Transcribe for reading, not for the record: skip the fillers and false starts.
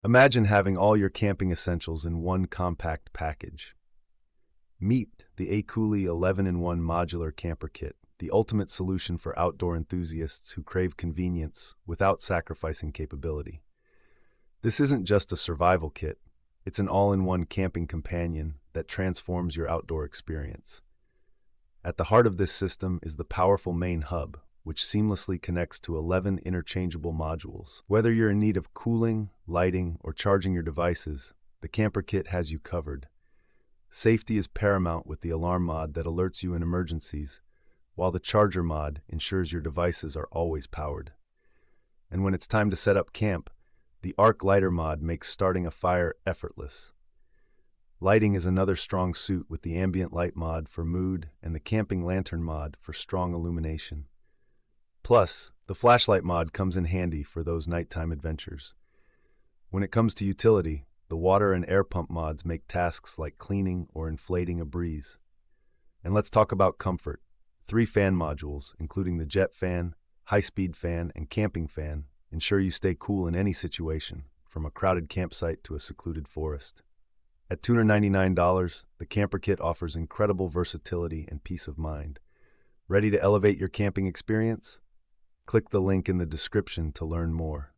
Imagine having all your camping essentials in one compact package. Meet the Aecooly 11-in-1 Modular Camper Kit, the ultimate solution for outdoor enthusiasts who crave convenience without sacrificing capability. This isn't just a survival kit, it's an all-in-one camping companion that transforms your outdoor experience. At the heart of this system is the powerful main hub, which seamlessly connects to 11 interchangeable modules. Whether you're in need of cooling, lighting, or charging your devices, the camper kit has you covered. Safety is paramount with the alarm mod that alerts you in emergencies, while the charger mod ensures your devices are always powered. And when it's time to set up camp, the arc lighter mod makes starting a fire effortless. Lighting is another strong suit with the Ambient Light Mod for mood and the Camping Lantern mod for strong illumination. Plus, the flashlight mod comes in handy for those nighttime adventures. When it comes to utility, the water and air pump mods make tasks like cleaning or inflating a breeze. And let's talk about comfort. 3 fan modules, including the jet fan, high-speed fan, and camping fan, ensure you stay cool in any situation, from a crowded campsite to a secluded forest. At $299, the camper kit offers incredible versatility and peace of mind. Ready to elevate your camping experience? Click the link in the description to learn more.